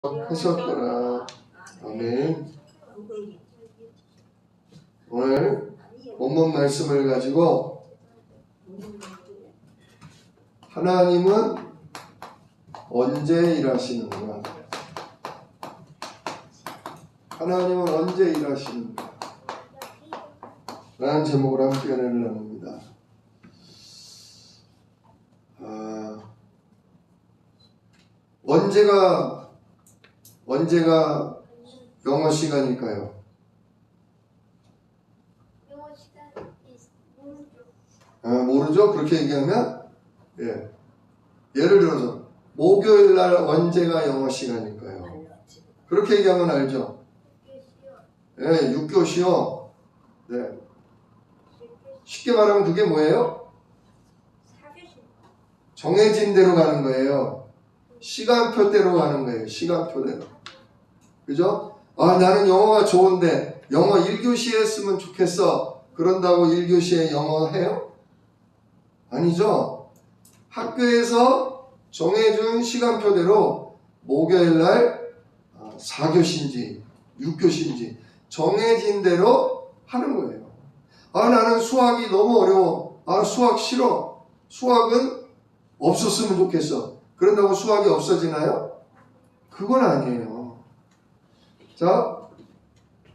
하셨더라. 아멘. 오늘 본문 말씀을 가지고 하나님은 언제 일하시는가? 하나님은 언제 일하시는가? 라는 제목으로 함께 은혜를 나눕니다. 언제가 영어 시간일까요? 영어 시간 모르죠? 그렇게 얘기하면 예를 들어서 목요일 날 언제가 영어 시간일까요? 그렇게 얘기하면 알죠? 6교시요. 네. 쉽게 말하면 그게 뭐예요? 정해진 대로 가는 거예요. 시간표대로 가는 거예요. 시간표대로. 그죠? 나는 영어가 좋은데 영어 1교시 했으면 좋겠어. 그런다고 1교시에 영어 해요? 아니죠. 학교에서 정해준 시간표대로 목요일날 4교시인지 6교시인지 정해진 대로 하는 거예요. 나는 수학이 너무 어려워. 수학 싫어. 수학은 없었으면 좋겠어. 그런다고 수학이 없어지나요? 그건 아니에요. 자,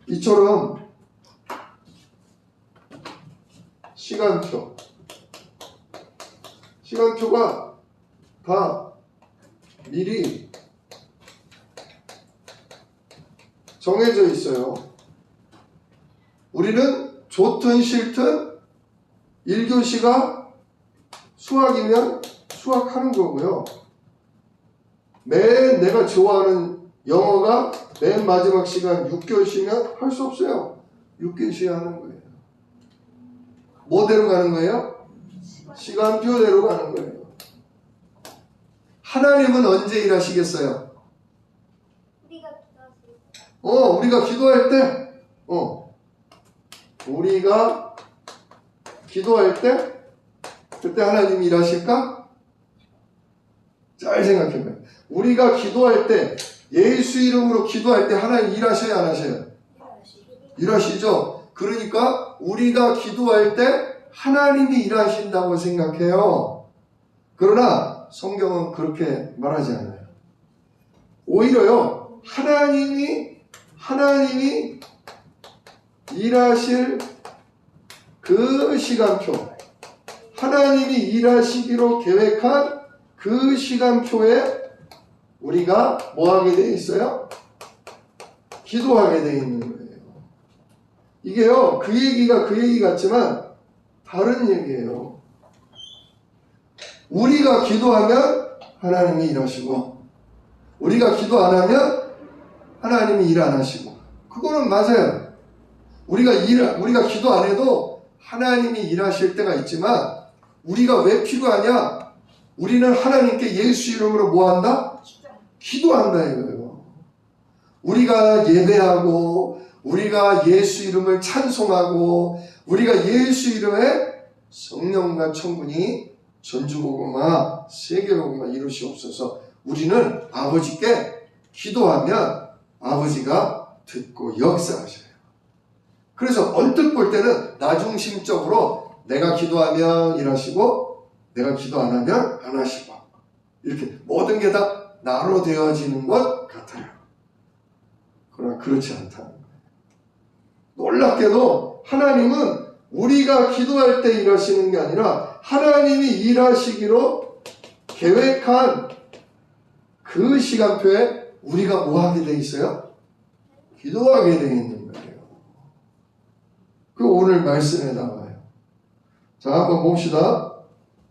이처럼 시간표가 다 미리 정해져 있어요. 우리는 좋든 싫든 1교시가 수학이면 수학하는 거고요. 매일 내가 좋아하는 영어가 맨 마지막 시간 6교시면 할 수 없어요. 6교시 하는 거예요. 뭐대로 가는 거예요? 시간표대로 가는 거예요. 하나님은 언제 일하시겠어요? 우리가 기도할 때, 우리가 기도할 때, 그때 하나님이 일하실까? 잘 생각해봐요. 우리가 기도할 때, 예수 이름으로 기도할 때 하나님 일하셔야 안 하셔요? 일하시죠. 그러니까 우리가 기도할 때 하나님이 일하신다고 생각해요. 그러나 성경은 그렇게 말하지 않아요. 오히려요, 하나님이 일하실 그 시간표, 하나님이 일하시기로 계획한 그 시간표에 우리가 뭐 하게 돼 있어요? 기도하게 돼 있는 거예요. 이게요, 그 얘기 같지만 다른 얘기예요. 우리가 기도하면 하나님이 일하시고, 우리가 기도 안 하면 하나님이 일 안 하시고, 그거는 맞아요. 우리가 기도 안 해도 하나님이 일하실 때가 있지만, 우리가 왜 필요하냐? 우리는 하나님께 예수 이름으로 뭐 한다? 기도한다 이거예요. 우리가 예배하고, 우리가 예수 이름을 찬송하고, 우리가 예수 이름에 성령과 천군이 전주복음화, 세계복음화 이루시옵소서. 우리는 아버지께 기도하면 아버지가 듣고 역사하셔요. 그래서 언뜻 볼 때는 나중심적으로 내가 기도하면 일하시고 내가 기도 안 하면 안 하시고, 이렇게 모든 게 다 나로 되어지는 것 같아요. 그러나 그렇지 않다는 거예요. 놀랍게도 하나님은 우리가 기도할 때 일하시는 게 아니라 하나님이 일하시기로 계획한 그 시간표에 우리가 뭐 하게 돼 있어요? 기도하게 돼 있는 거예요. 그 오늘 말씀에 나와요. 자, 한번 봅시다.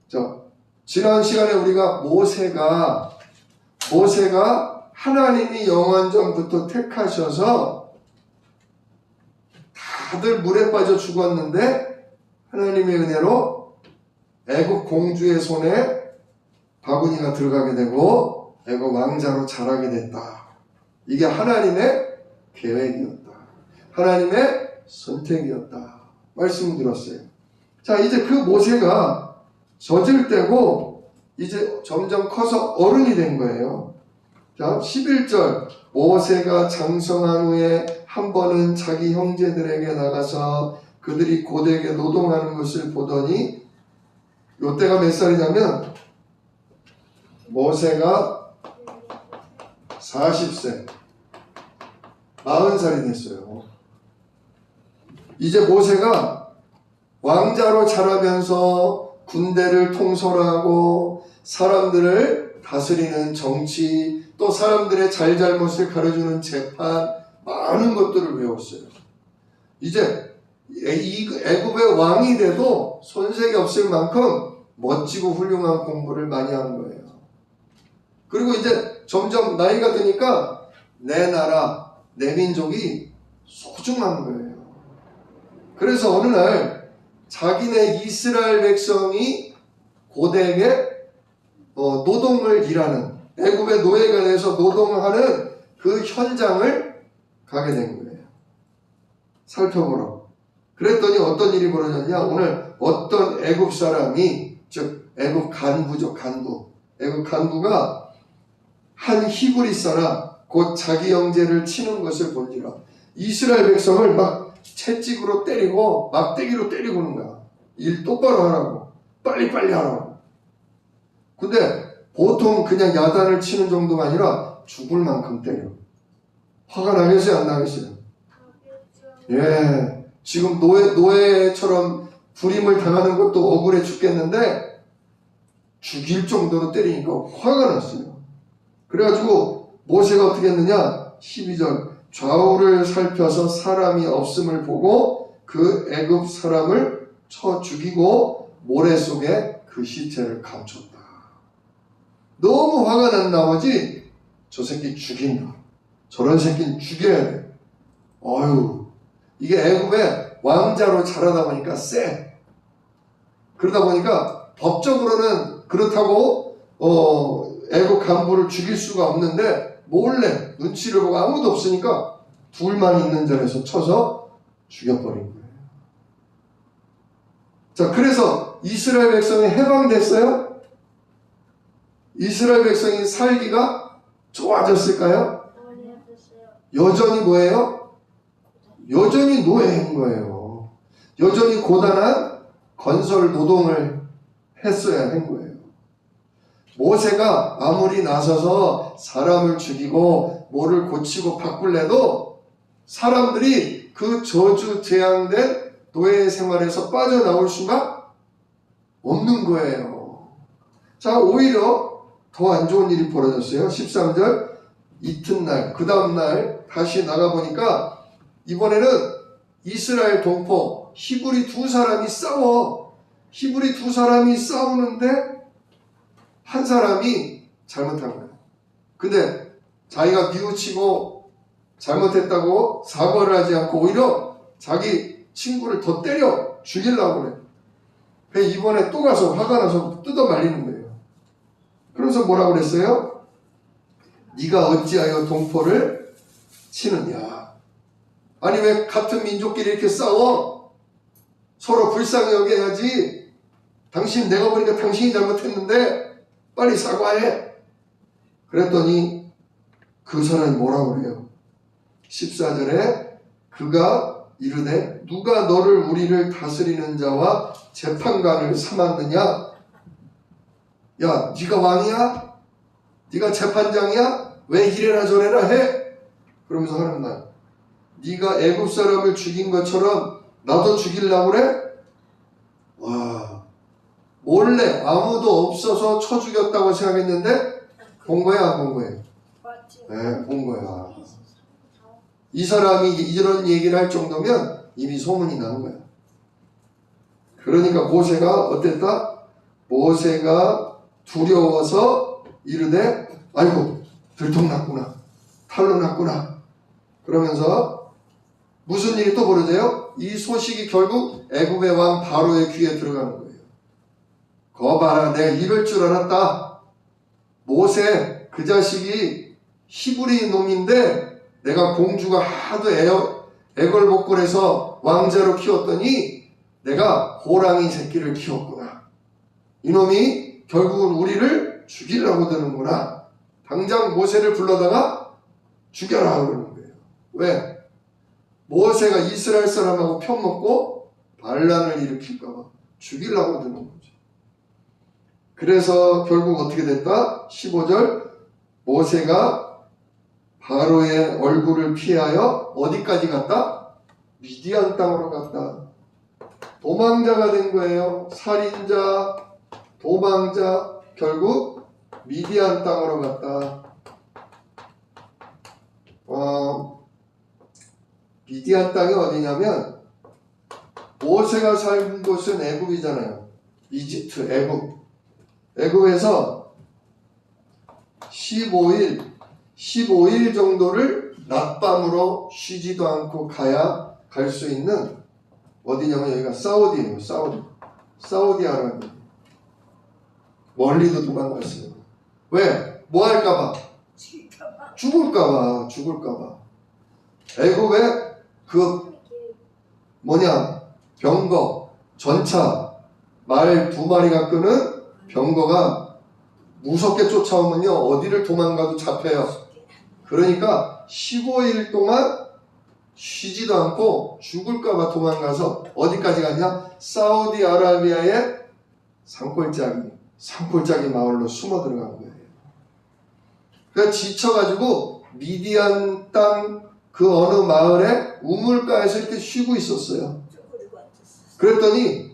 자, 지난 시간에 우리가 모세가 하나님이 영원전부터 택하셔서 다들 물에 빠져 죽었는데 하나님의 은혜로 애굽 공주의 손에 바구니가 들어가게 되고 애굽 왕자로 자라게 됐다. 이게 하나님의 계획이었다. 하나님의 선택이었다. 말씀 들었어요. 자, 이제 그 모세가 젖을 때고 이제 점점 커서 어른이 된 거예요. 자, 11절. 모세가 장성한 후에 한 번은 자기 형제들에게 나가서 그들이 고되게 노동하는 것을 보더니, 요때가 몇 살이냐면 모세가 40세 40살이 됐어요. 이제 모세가 왕자로 자라면서 군대를 통솔하고 사람들을 다스리는 정치, 또 사람들의 잘잘못을 가려주는 재판, 많은 것들을 외웠어요. 이제 애굽의 왕이 돼도 손색이 없을 만큼 멋지고 훌륭한 공부를 많이 한 거예요. 그리고 이제 점점 나이가 드니까 내 나라, 내 민족이 소중한 거예요. 그래서 어느 날 자기네 이스라엘 백성이 고되게 노동을 일하는, 애굽의 노예가 돼서 노동하는 그 현장을 가게 된 거예요. 살펴보러. 그랬더니 어떤 일이 벌어졌냐? 오늘 어떤 애굽 사람이, 즉 애굽 간부죠, 간부. 애굽 간부가 한 히브리 사람 곧 자기 형제를 치는 것을 본지라. 이스라엘 백성을 막 채찍으로 때리고 막대기로 때리고 오는 거야. 일 똑바로 하라고, 빨리빨리 하라고. 근데 보통 그냥 야단을 치는 정도가 아니라 죽을 만큼 때려. 화가 나겠어요, 안 나겠어요? 예, 지금 노예처럼 불임을 당하는 것도 억울해 죽겠는데 죽일 정도로 때리니까 화가 났어요. 그래가지고 모세가 어떻게 했느냐? 12절. 좌우를 살펴서 사람이 없음을 보고 그 애굽 사람을 쳐 죽이고 모래 속에 그 시체를 감췄다. 너무 화가 난 나머지 저 새끼 죽인다. 저런 새끼는 죽여야 돼. 어휴, 이게 애굽의 왕자로 자라다 보니까 쎄. 그러다 보니까 법적으로는 그렇다고 애굽 간부를 죽일 수가 없는데 몰래 눈치를 보고 아무도 없으니까 둘만 있는 자리에서 쳐서 죽여버린 거예요. 자, 그래서 이스라엘 백성이 해방됐어요? 이스라엘 백성이 살기가 좋아졌을까요? 여전히 뭐예요? 여전히 노예인 거예요. 여전히 고단한 건설 노동을 했어야 한 거예요. 모세가 아무리 나서서 사람을 죽이고 뭐를 고치고 바꿀래도 사람들이 그 저주 재앙된 노예 생활에서 빠져나올 수가 없는 거예요. 자, 오히려 더 안 좋은 일이 벌어졌어요. 13절. 이튿날, 그 다음날 다시 나가보니까 이번에는 이스라엘 동포 히브리 두 사람이 싸워. 히브리 두 사람이 싸우는데 한 사람이 잘못한 거예요. 근데 자기가 뉘우치고 잘못했다고 사과를 하지 않고 오히려 자기 친구를 더 때려 죽이려고 그래. 그래서 이번에 또 가서 화가 나서 뜯어 말리는 거예요. 그래서 뭐라고 그랬어요? 네가 어찌하여 동포를 치느냐. 아니 왜 같은 민족끼리 이렇게 싸워? 서로 불쌍히 여겨야지. 당신, 내가 보니까 당신이 잘못했는데 빨리 사과해. 그랬더니 그 사람이 뭐라고 그래요? 14절에 그가 이르되 누가 너를 우리를 다스리는 자와 재판관을 삼았느냐? 야, 네가 왕이야? 네가 재판장이야? 왜 이래라 저래라 해? 그러면서 하는 말, 네가 애굽 사람을 죽인 것처럼 나도 죽이려고 그래? 와, 몰래 아무도 없어서 쳐 죽였다고 생각했는데 본 거야, 안 본 거예요? 네, 본 거야. 이 사람이 이런 얘기를 할 정도면 이미 소문이 난 거야. 그러니까 모세가 어땠다? 모세가 두려워서 이르되 아이고 들통났구나, 탈로 났구나. 그러면서 무슨 일이 또 벌어져요? 이 소식이 결국 애굽의 왕 바로의 귀에 들어가는 거예요. 거 봐라, 내가 이럴 줄 알았다. 모세 그 자식이 히브리 놈인데 내가 공주가 하도 애걸복걸해서 왕자로 키웠더니 내가 호랑이 새끼를 키웠구나. 이놈이 결국은 우리를 죽이려고 드는구나. 당장 모세를 불러다가 죽여라 그러는 거예요. 왜? 모세가 이스라엘 사람하고 편먹고 반란을 일으킬까봐 죽이려고 드는 거죠. 그래서 결국 어떻게 됐다? 15절 모세가 바로의 얼굴을 피하여 어디까지 갔다? 미디안 땅으로 갔다. 도망자가 된 거예요. 살인자, 도망자, 결국 미디안 땅으로 갔다. 미디안 땅이 어디냐면 모세가 살 곳은 애굽이잖아요. 이집트, 애굽에서 15일 정도를 낮밤으로 쉬지도 않고 가야 갈 수 있는 어디냐면 여기가 사우디예요. 사우디아라비아. 멀리도 도망갔어요. 왜? 뭐 할까봐? 죽을까봐. 애굽에 병거, 전차, 말 2마리가 끄는 병거가 무섭게 쫓아오면요 어디를 도망가도 잡혀요. 그러니까 15일 동안 쉬지도 않고 죽을까봐 도망가서 어디까지 갔냐? 사우디아라비아의 산골짜기 마을로 숨어 들어간 거예요. 그러니까 지쳐가지고 미디안 땅 그 어느 마을에 우물가에서 이렇게 쉬고 있었어요. 그랬더니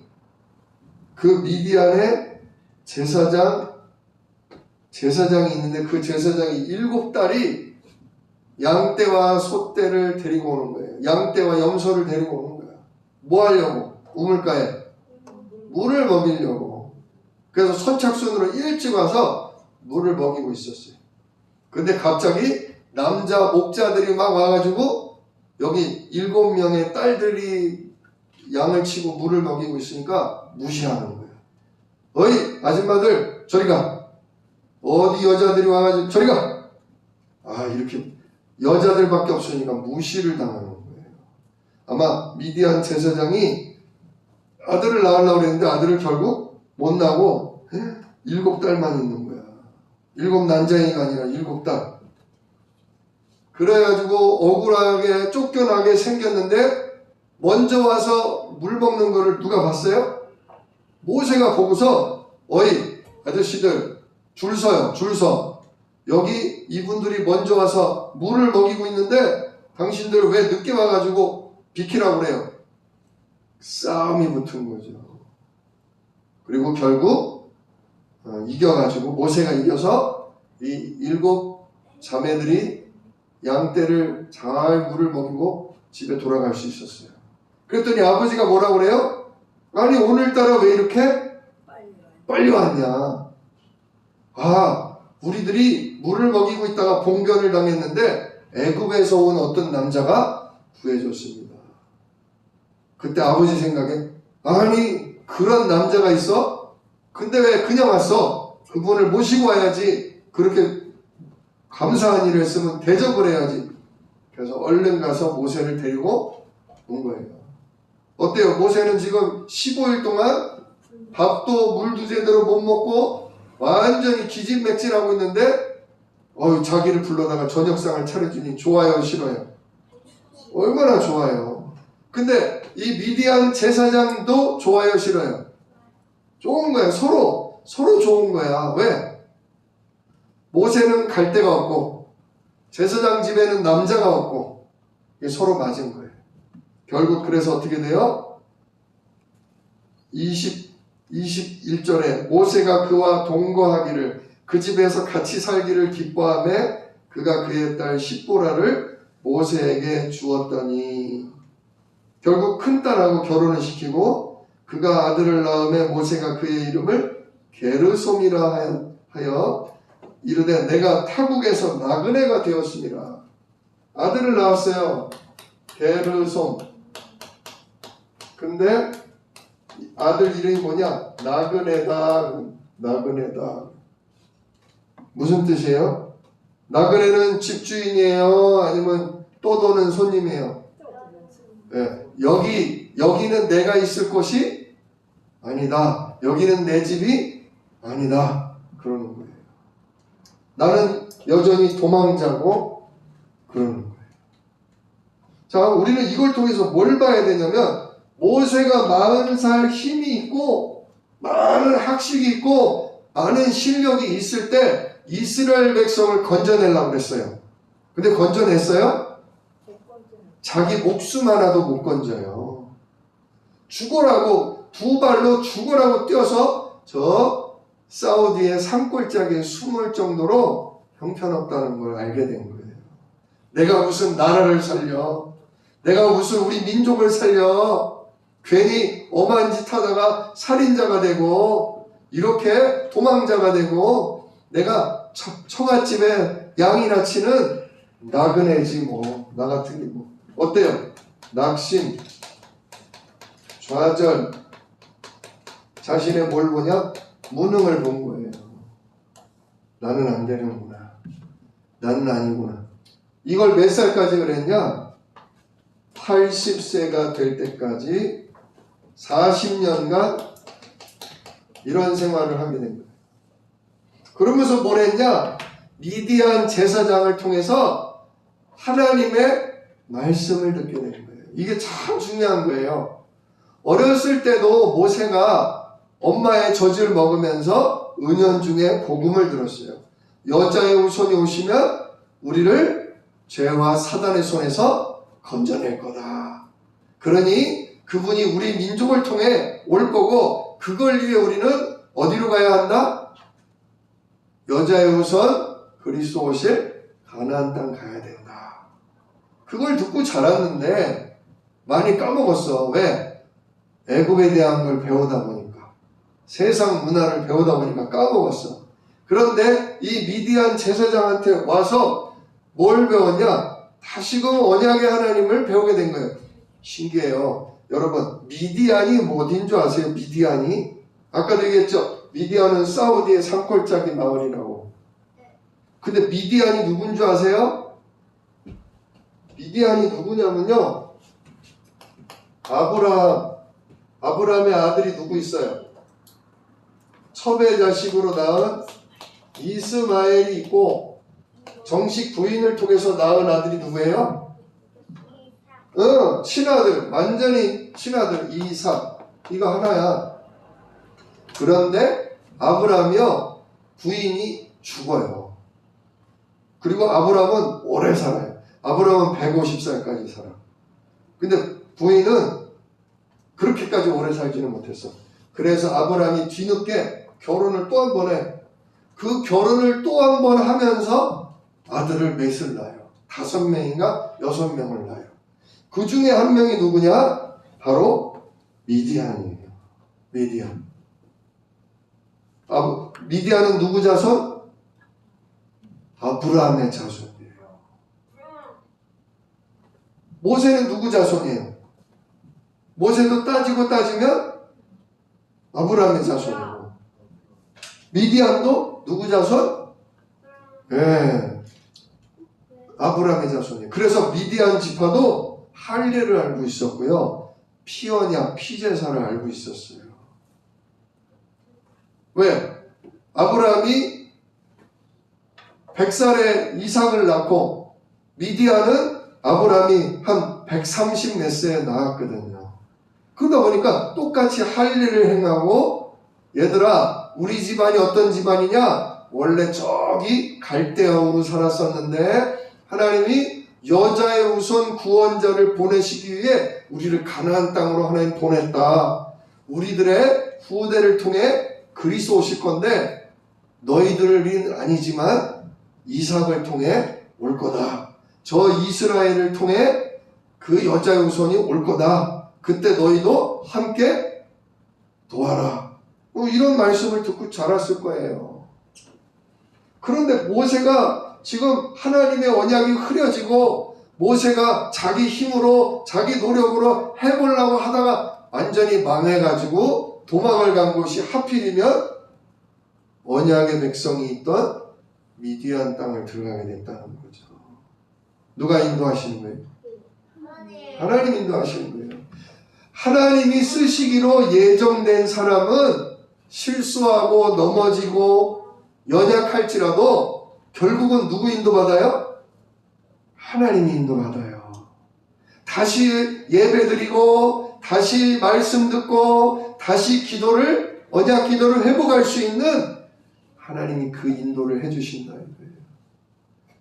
그 미디안에 제사장이 있는데 그 제사장이 7딸이 양떼와 소떼를 데리고 오는 거예요. 양떼와 염소를 데리고 오는 거예요. 뭐 하려고? 우물가에 물을 먹이려고. 그래서 선착순으로 일찍 와서 물을 먹이고 있었어요. 근데 갑자기 남자 목자들이 막 와가지고 여기 7명의 딸들이 양을 치고 물을 먹이고 있으니까 무시하는 거예요. 어이 아줌마들 저리 가. 어디 여자들이 와가지고 저리 가. 이렇게 여자들밖에 없으니까 무시를 당하는 거예요. 아마 미디안 제사장이 아들을 낳으려고 했는데 아들을 결국 못 낳고 7딸만 있는 거야. 7 난쟁이가 아니라 7딸. 그래가지고 억울하게 쫓겨나게 생겼는데 먼저 와서 물 먹는 거를 누가 봤어요? 모세가 보고서 어이 아저씨들 줄 서. 여기 이분들이 먼저 와서 물을 먹이고 있는데 당신들 왜 늦게 와가지고 비키라고 그래요? 싸움이 붙은 거죠. 그리고 결국 이겨가지고 모세가 이겨서 이 7 자매들이 양떼를 잘 물을 먹이고 집에 돌아갈 수 있었어요. 그랬더니 아버지가 뭐라고 그래요? 아니 오늘따라 왜 이렇게 빨리 왔냐? 우리들이 물을 먹이고 있다가 봉변을 당했는데 애굽에서 온 어떤 남자가 구해줬습니다. 그때 아버지 생각에 아니 그런 남자가 있어? 근데 왜 그냥 왔어? 그분을 모시고 와야지. 그렇게 감사한 일을 했으면 대접을 해야지. 그래서 얼른 가서 모세를 데리고 온 거예요. 어때요? 모세는 지금 15일 동안 밥도 물도 제대로 못 먹고 완전히 기진맥진하고 있는데 자기를 불러다가 저녁상을 차려주니 좋아요 싫어요? 얼마나 좋아요. 근데 이 미디안 제사장도 좋아요 싫어요? 좋은 거야. 서로 좋은 거야. 왜? 모세는 갈 데가 없고 제사장 집에는 남자가 없고 이게 서로 맞은 거예요. 결국 그래서 어떻게 돼요? 21절에 모세가 그와 동거하기를 그 집에서 같이 살기를 기뻐하며 그가 그의 딸 십보라를 모세에게 주었더니 결국 큰딸하고 결혼을 시키고 그가 아들을 낳음에 모세가 그의 이름을 게르솜이라 하여 이르되 내가 타국에서 나그네가 되었습니다. 아들을 낳았어요. 게르솜. 근데 아들 이름이 뭐냐? 나그네다. 무슨 뜻이에요? 나그네는 집주인이에요? 아니면 떠도는 손님이에요? 네. 여기는 내가 있을 곳이 아니다. 여기는 내 집이 아니다. 그러는 거예요. 나는 여전히 도망자고 그러는 거예요. 자, 우리는 이걸 통해서 뭘 봐야 되냐면 모세가 40살 힘이 있고 많은 학식이 있고 많은 실력이 있을 때 이스라엘 백성을 건져내려고 그랬어요. 근데 건져냈어요? 자기 목숨 하나도 못 건져요. 죽어라고, 두 발로 죽어라고 뛰어서 저 사우디의 산골짜기에 숨을 정도로 형편없다는 걸 알게 된 거예요. 내가 무슨 나라를 살려, 내가 무슨 우리 민족을 살려, 괜히 엄한 짓 하다가 살인자가 되고 이렇게 도망자가 되고 내가 처갓집에 양이나 치는 나그네지 뭐. 나 같은 게 뭐. 어때요? 낙심, 좌절, 자신의 뭘 보냐? 무능을 본 거예요. 나는 안 되는구나. 나는 아니구나. 이걸 몇 살까지 그랬냐? 80세가 될 때까지 40년간 이런 생활을 하게 된 거예요. 그러면서 뭘 했냐? 미디안 제사장을 통해서 하나님의 말씀을 듣게 된 거예요. 이게 참 중요한 거예요. 어렸을 때도 모세가 엄마의 젖을 먹으면서 은연중에 복음을 들었어요. 여자의 후손이 오시면 우리를 죄와 사단의 손에서 건져낼 거다. 그러니 그분이 우리 민족을 통해 올 거고 그걸 위해 우리는 어디로 가야 한다? 여자의 후손 그리스도 오실 가나안 땅 가야 된다. 그걸 듣고 자랐는데 많이 까먹었어. 왜? 애굽에 대한 걸 배우다 보니까, 세상 문화를 배우다 보니까 까먹었어. 그런데 이 미디안 제사장한테 와서 뭘 배웠냐? 다시금 언약의 하나님을 배우게 된 거예요. 신기해요. 여러분, 미디안이 어딘 줄 아세요? 미디안이? 아까도 얘기했죠? 미디안은 사우디의 산골짜기 마을이라고. 근데 미디안이 누군 줄 아세요? 미디안이 누구냐면요, 아브라함의 아들이 누구 있어요? 첩의 자식으로 낳은 이스마엘이 있고, 정식 부인을 통해서 낳은 아들이 누구예요? 친아들, 완전히 친아들 이삭. 이거 하나야. 그런데 아브라함이요, 부인이 죽어요. 그리고 아브라함은 오래 살아요. 아브라함은 150살까지 살아. 근데 부인은 그렇게까지 오래 살지는 못했어. 그래서 아브라함이 뒤늦게 결혼을 또 한 번 해. 그 결혼을 또 한 번 하면서 아들을 넷을 낳아요. 5명인가 6명을 낳아요. 그 중에 한 명이 누구냐? 바로 미디안이에요. 미디안. 미디안은 누구 자손? 아브라함의 자손이에요. 모세는 누구 자손이에요? 모세도 따지면 아브라함의 자손이고, 미디안도 누구 자손? 네, 아브라함의 자손이에요. 그래서 미디안 지파도 할례를 알고 있었고요, 피언약, 피제사를 알고 있었어요. 왜? 아브라함이 100살에 이삭을 낳고 미디안은 아브라함이 한 130 몇 세에 낳았거든요. 그러다 보니까 똑같이 할례를 행하고, 얘들아, 우리 집안이 어떤 집안이냐? 원래 저기 갈대아우로 살았었는데 하나님이 여자의 우선 구원자를 보내시기 위해 우리를 가나안 땅으로 하나님 보냈다. 우리들의 후대를 통해 그리스도 오실 건데 너희들은 아니지만 이삭을 통해 올 거다. 저 이스라엘을 통해 그 여자의 후손이 올 거다. 그때 너희도 함께 도와라. 이런 말씀을 듣고 자랐을 거예요. 그런데 모세가 지금 하나님의 언약이 흐려지고 모세가 자기 힘으로 자기 노력으로 해보려고 하다가 완전히 망해가지고 도망을 간 곳이 하필이면 언약의 백성이 있던 미디안 땅을 들어가게 됐다는 거죠. 누가 인도하시는 거예요? 하나님 인도하시는 거예요. 하나님이 쓰시기로 예정된 사람은 실수하고 넘어지고 연약할지라도 결국은 누구 인도받아요? 하나님이 인도받아요. 다시 예배드리고 다시 말씀 듣고 다시 기도를 언약 기도를 회복할 수 있는 하나님이 그 인도를 해주신다는 거예요.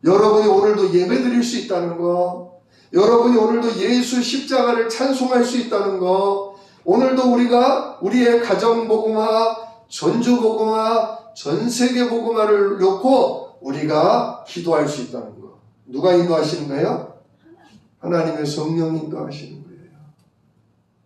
여러분이 오늘도 예배드릴 수 있다는 거, 여러분이 오늘도 예수 십자가를 찬송할 수 있다는 거, 오늘도 우리가 우리의 가정복음화, 전주복음화, 전세계 복음화를 놓고 우리가 기도할 수 있다는 거. 누가 인도하시는 거예요? 하나님의 성령이 인도하시는 거예요.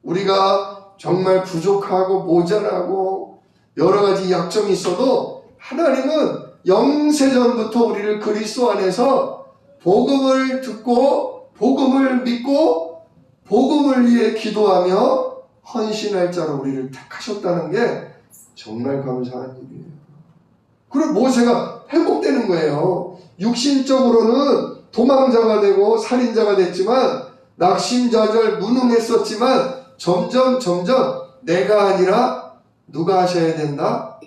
우리가 정말 부족하고 모자라고 여러 가지 약점이 있어도 하나님은 영세전부터 우리를 그리스도 안에서 복음을 듣고 복음을 믿고 복음을 위해 기도하며 헌신할 자로 우리를 택하셨다는 게 정말 감사한 일이에요. 그리고 모세가 회복되는 거예요. 육신적으로는 도망자가 되고 살인자가 됐지만 낙심자절 무능했었지만 점점 내가 아니라 누가 하셔야 된다?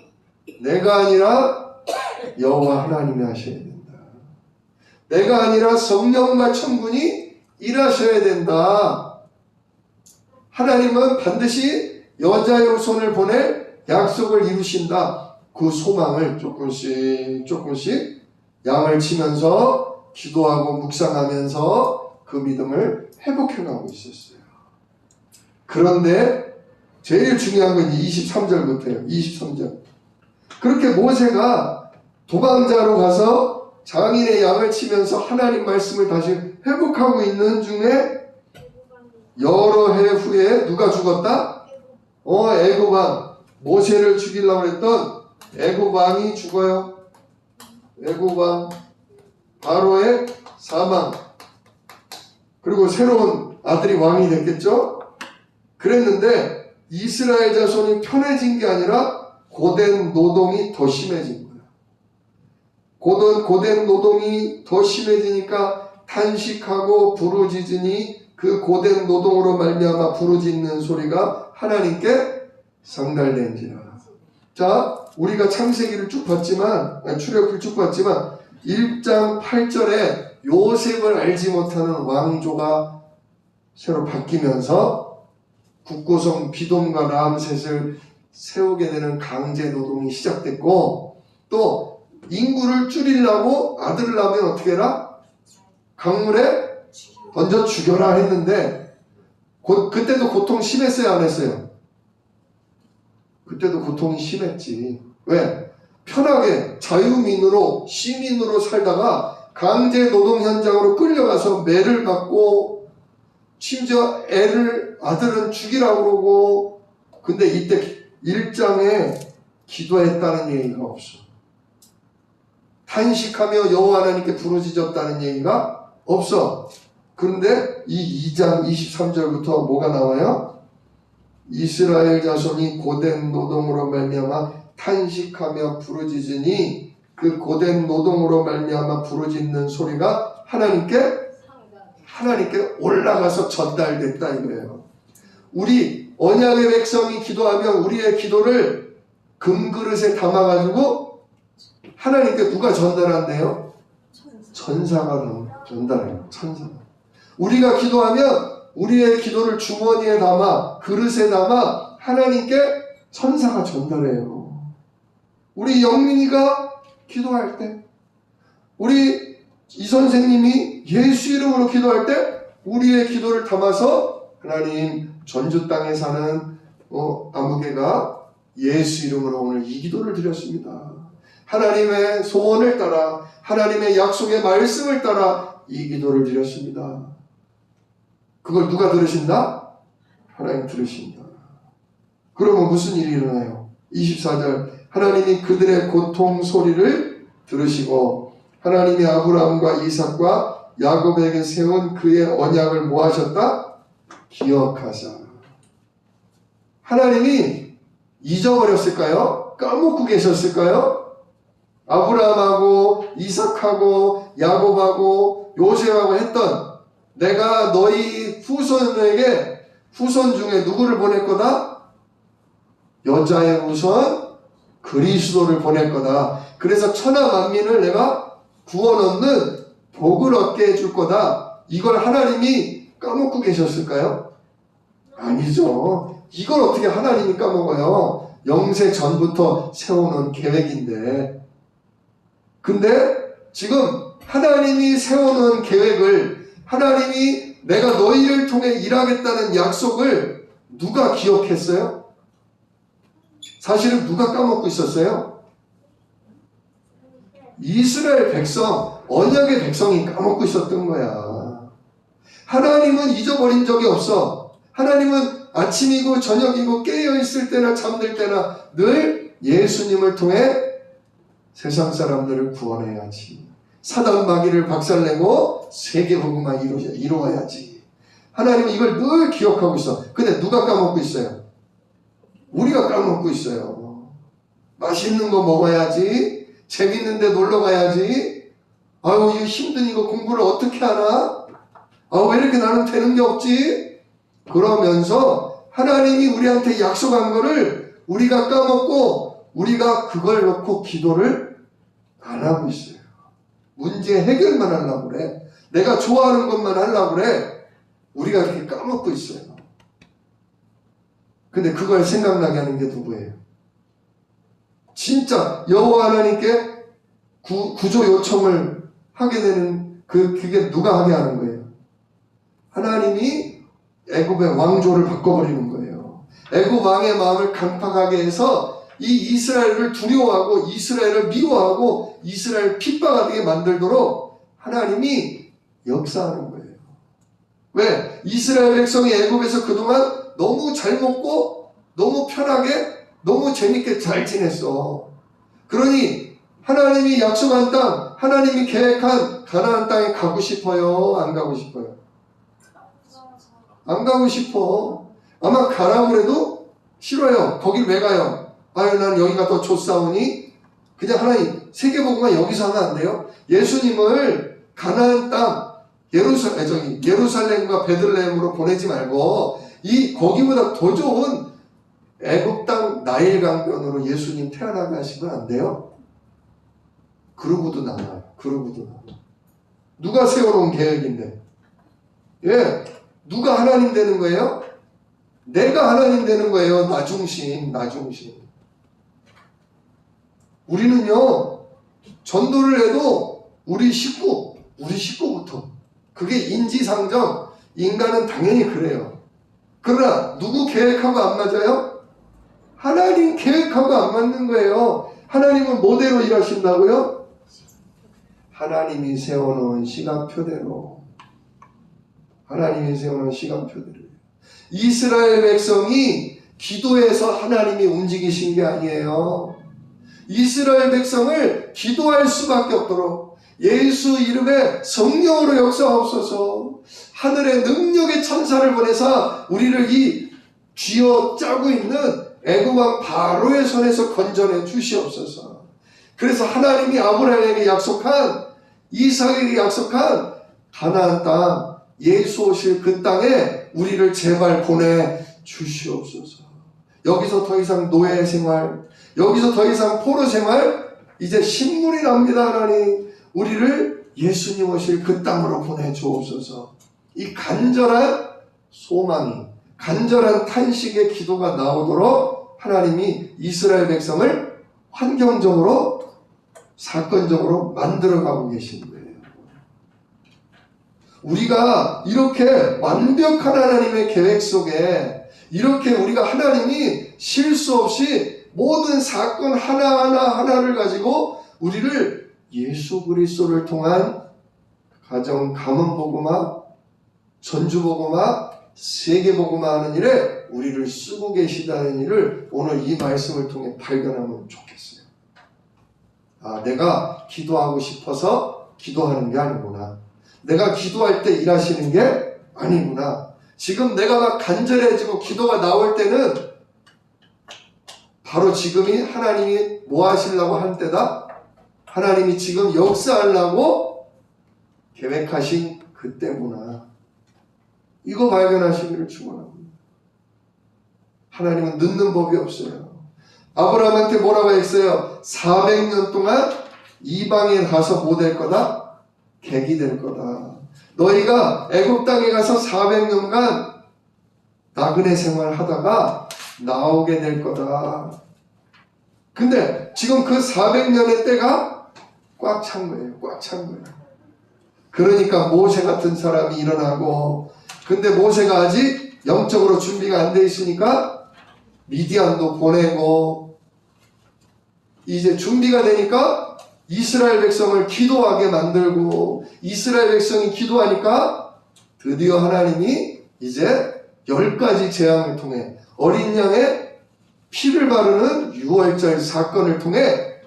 내가 아니라 여호와 하나님이 하셔야 된다. 내가 아니라 성령과 천군이 일하셔야 된다. 하나님은 반드시 여자의 후손을 보낼 약속을 이루신다. 그 소망을 조금씩 양을 치면서 기도하고 묵상하면서 그 믿음을 회복해가고 있었어요. 그런데 제일 중요한 건 23절부터예요. 23절. 그렇게 모세가 도망자로 가서 장인의 양을 치면서 하나님 말씀을 다시 회복하고 있는 중에 여러 해 후에 누가 죽었다? 애굽 왕. 모세를 죽이려고 했던 애굽 왕이 죽어요. 애굽 왕 바로의 사망. 그리고 새로운 아들이 왕이 됐겠죠? 그랬는데 이스라엘 자손이 편해진 게 아니라 고된 노동이 더 심해진 거예요. 고된 노동이 더 심해지니까 탄식하고 부르짖으니 그 고된 노동으로 말미암아 부르짖는 소리가 하나님께 상달된지라. 자, 우리가 창세기를 쭉 봤지만, 출애굽을 쭉 봤지만 1장 8절에 요셉을 알지 못하는 왕조가 새로 바뀌면서 국고성 비돔과 라암셋을 세우게 되는 강제 노동이 시작됐고, 또 인구를 줄이려고 아들을 낳으면 어떻게 해라? 강물에 던져 죽여라 했는데 그때도 고통 심했어요, 안 했어요? 그때도 고통이 심했지. 왜? 편하게 자유민으로 시민으로 살다가 강제 노동 현장으로 끌려가서 매를 맞고 심지어 아들은 죽이라고 그러고. 근데 이때 1장에 기도했다는 얘기가 없어. 탄식하며 여호와 하나님께 부르짖었다는 얘기가 없어. 그런데 이 2장 23절부터 뭐가 나와요? 이스라엘 자손이 고된 노동으로 말미암아 탄식하며 부르짖으니 그 고된 노동으로 말미암아 부르짖는 소리가 하나님께 올라가서 전달됐다 이거예요. 우리 언약의 백성이 기도하면 우리의 기도를 금그릇에 담아가지고 하나님께 누가 전달한대요? 천사가 전달해요. 천사가. 우리가 기도하면 우리의 기도를 주머니에 담아 그릇에 담아 하나님께 천사가 전달해요. 우리 영민이가 기도할 때, 우리 이 선생님이 예수 이름으로 기도할 때 우리의 기도를 담아서 하나님 전주 땅에 사는 아무개가 예수 이름으로 오늘 이 기도를 드렸습니다. 하나님의 소원을 따라 하나님의 약속의 말씀을 따라 이 기도를 드렸습니다. 그걸 누가 들으신다? 하나님 들으신다. 그러면 무슨 일이 일어나요? 24절 하나님이 그들의 고통 소리를 들으시고 하나님이 아브라함과 이삭과 야곱에게 세운 그의 언약을 뭐 하셨다? 기억하사. 하나님이 잊어버렸을까요? 까먹고 계셨을까요? 아브라함하고 이삭하고 야곱하고 요셉하고 했던 내가 너희 후손 중에 누구를 보낼 거다? 여자의 후손 그리스도를 보낼 거다. 그래서 천하 만민을 내가 구원 얻는 복을 얻게 해줄 거다. 이걸 하나님이 까먹고 계셨을까요? 아니죠. 이걸 어떻게 하나님이 까먹어요? 영세 전부터 세워놓은 계획인데. 근데 지금 하나님이 세워놓은 계획을, 하나님이 내가 너희를 통해 일하겠다는 약속을 누가 기억했어요? 사실은 누가 까먹고 있었어요? 이스라엘 백성, 언약의 백성이 까먹고 있었던 거야. 하나님은 잊어버린 적이 없어. 하나님은 아침이고 저녁이고 깨어있을 때나 잠들 때나 늘 예수님을 통해 세상 사람들을 구원해야지. 사단 마귀를 박살내고 세계복음화 이루어야지. 하나님은 이걸 늘 기억하고 있어. 근데 누가 까먹고 있어요? 우리가 까먹고 있어요. 맛있는 거 먹어야지. 재밌는데 놀러 가야지. 아유, 이 힘든 이거 공부를 어떻게 하나? 아유, 왜 이렇게 나는 되는 게 없지? 그러면서 하나님이 우리한테 약속한 거를 우리가 까먹고 우리가 그걸 놓고 기도를 안 하고 있어요. 문제 해결만 하려고 그래. 내가 좋아하는 것만 하려고 그래. 우리가 이렇게 까먹고 있어요. 근데 그걸 생각나게 하는 게 누구예요? 진짜 여호와 하나님께 구조 요청을 하게 되는 그게 누가 하게 하는 거예요? 하나님이 애굽의 왕조를 바꿔버리는 거예요. 애굽 왕의 마음을 강팍하게 해서 이 이스라엘을 두려워하고 이스라엘을 미워하고 이스라엘 핍박하게 만들도록 하나님이 역사하는 거예요. 왜? 이스라엘 백성이 애굽에서 그동안 너무 잘 먹고 너무 편하게 너무 재밌게 잘 지냈어. 그러니 하나님이 약속한 땅, 하나님이 계획한 가나안 땅에 가고 싶어요? 안 가고 싶어요? 안 가고 싶어. 아마 가라고 그래도 싫어요. 거길 왜 가요? 아유, 난 여기가 더 좋사오니 그냥 하나님 세계복음화 여기서 하면 안 돼요? 예수님을 가나안 땅 예루살렘과 베들레헴으로 보내지 말고 거기보다 더 좋은 애굽 땅 나일 강변으로 예수님 태어나게 하시면 안 돼요? 그러고도 남아요. 누가 세워놓은 계획인데? 예, 누가 하나님 되는 거예요? 내가 하나님 되는 거예요. 나 중심. 우리는요, 전도를 해도 우리 식구부터. 그게 인지상정. 인간은 당연히 그래요. 그러나 누구 계획하고 안 맞아요? 하나님 계획하고 안 맞는 거예요. 하나님은 뭐대로 일하신다고요? 하나님이 세워놓은 시간표대로. 이스라엘 백성이 기도해서 하나님이 움직이신 게 아니에요. 이스라엘 백성을 기도할 수밖에 없도록 예수 이름에 성령으로 역사하옵소서. 하늘의 능력의 천사를 보내사 우리를 이 쥐어짜고 있는 애굽왕 바로의 손에서 건져내 주시옵소서. 그래서 하나님이 아브라함에게 약속한, 이삭에게 약속한 가나안 땅, 예수 오실 그 땅에 우리를 제발 보내 주시옵소서. 여기서 더 이상 노예 생활, 여기서 더 이상 포로 생활, 이제 신물이 납니다. 하나님, 우리를 예수님 오실 그 땅으로 보내 주옵소서. 이 간절한 소망이, 간절한 탄식의 기도가 나오도록 하나님이 이스라엘 백성을 환경적으로, 사건적으로 만들어가고 계신 거예요. 우리가 이렇게 완벽한 하나님의 계획 속에 이렇게 우리가 하나님이 실수 없이 모든 사건 하나하나를 가지고 우리를 예수 그리스도를 통한 가정 가문복음화, 전주복음화, 세계복음화 하는 일에 우리를 쓰고 계시다는 일을 오늘 이 말씀을 통해 발견하면 좋겠어요. 아, 내가 기도하고 싶어서 기도하는 게 아니구나. 내가 기도할 때 일하시는 게 아니구나. 지금 내가 막 간절해지고 기도가 나올 때는 바로 지금이 하나님이 뭐 하시려고 할 때다? 하나님이 지금 역사하려고 계획하신 그때구나. 이거 발견하시기를 축원합니다. 하나님은 늦는 법이 없어요. 아브라함한테 뭐라고 했어요? 400년 동안 이방에 가서 뭐 될 거다? 객이 될 거다. 너희가 애굽 땅에 가서 400년간 나그네 생활을 하다가 나오게 될 거다. 근데 지금 그 400년의 때가 꽉 찬 거예요. 꽉 찬 거예요. 그러니까 모세 같은 사람이 일어나고, 근데 모세가 아직 영적으로 준비가 안 돼 있으니까 미디안도 보내고, 이제 준비가 되니까 이스라엘 백성을 기도하게 만들고, 이스라엘 백성이 기도하니까 드디어 하나님이 이제 10가지 재앙을 통해 어린 양의 피를 바르는 유월절 사건을 통해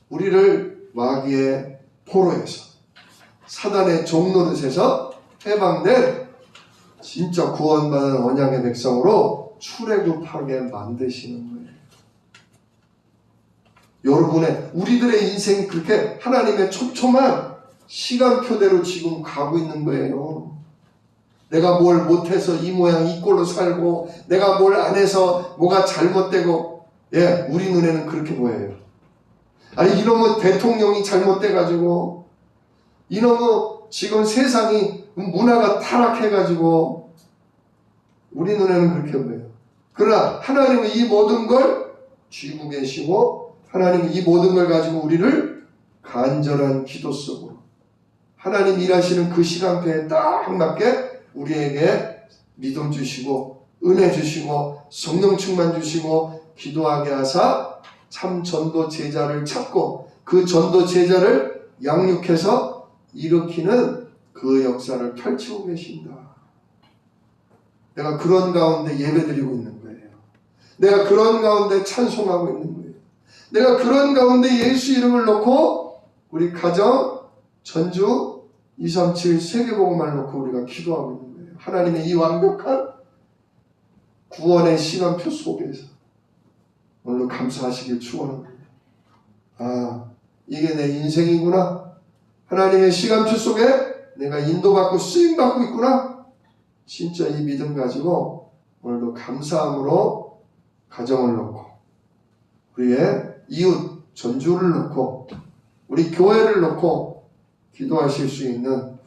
우리를 마귀의 포로에서, 사단의 종노릇에서 해방된 진짜 구원받은 언약의 백성으로 출애굽하게 만드시는 거예요. 여러분의, 우리들의 인생이 그렇게 하나님의 촘촘한 시간표대로 지금 가고 있는 거예요. 내가 뭘 못해서 이 모양 이 꼴로 살고, 내가 뭘 안 해서 뭐가 잘못되고, 예, 우리 눈에는 그렇게 보여요. 아니, 이놈의 대통령이 잘못돼가지고, 이놈의 지금 세상이 문화가 타락해가지고, 우리 눈에는 그렇게 보여요. 그러나 하나님은 이 모든 걸 쥐고 계시고, 하나님은 이 모든 걸 가지고 우리를 간절한 기도 속으로, 하나님 일하시는 그 시간표에 딱 맞게 우리에게 믿음 주시고 은혜 주시고 성령 충만 주시고 기도하게 하사 참 전도 제자를 찾고, 그 전도 제자를 양육해서 일으키는 그 역사를 펼치고 계신다. 내가 그런 가운데 예배드리고 있는 거예요. 내가 그런 가운데 찬송하고 있는 거예요. 내가 그런 가운데 예수 이름을 놓고 우리 가정, 전주 237 세계복음을 놓고 우리가 기도하고 있는 거예요. 하나님의 이 완벽한 구원의 시간표 속에서 오늘도 감사하시길 축원합니다. 아, 이게 내 인생이구나. 하나님의 시간표 속에 내가 인도받고 쓰임받고 있구나. 진짜 이 믿음 가지고 오늘도 감사함으로 가정을 놓고, 우리의 이웃 전주를 놓고, 우리 교회를 놓고 기도하실 수 있는,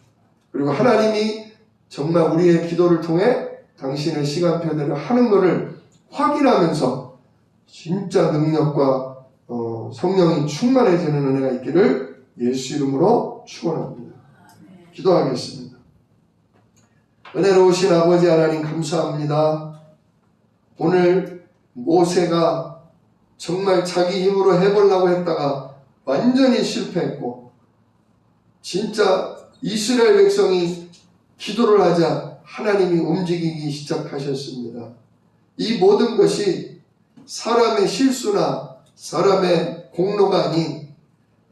그리고 하나님이 정말 우리의 기도를 통해 당신의 시간표대로 하는 것을 확인하면서 진짜 능력과 성령이 충만해지는 은혜가 있기를 예수 이름으로 축원합니다. 기도하겠습니다. 은혜로우신 아버지 하나님 감사합니다. 오늘 모세가 정말 자기 힘으로 해보려고 했다가 완전히 실패했고, 진짜 이스라엘 백성이 기도를 하자 하나님이 움직이기 시작하셨습니다. 이 모든 것이 사람의 실수나 사람의 공로가 아닌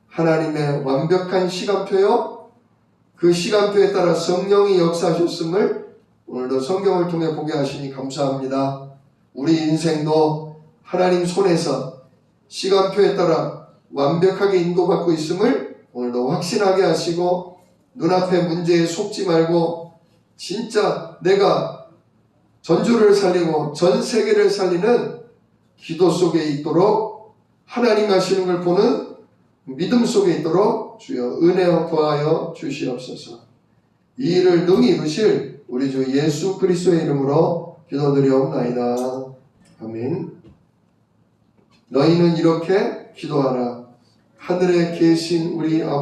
하나님의 완벽한 시간표요, 그 시간표에 따라 성령이 역사하셨음을 오늘도 성경을 통해 보게 하시니 감사합니다. 우리 인생도 하나님 손에서 시간표에 따라 완벽하게 인도받고 있음을 오늘도 확신하게 하시고, 눈앞의 문제에 속지 말고 진짜 내가 전주를 살리고 전 세계를 살리는 기도 속에 있도록, 하나님 하시는 걸 보는 믿음 속에 있도록 주여 은혜와 구하여 주시옵소서. 이 일을 능히 이루실 우리 주 예수 그리스도의 이름으로 기도드리옵나이다. 아멘. 너희는 이렇게 기도하라. 하늘에 계신 우리 아버지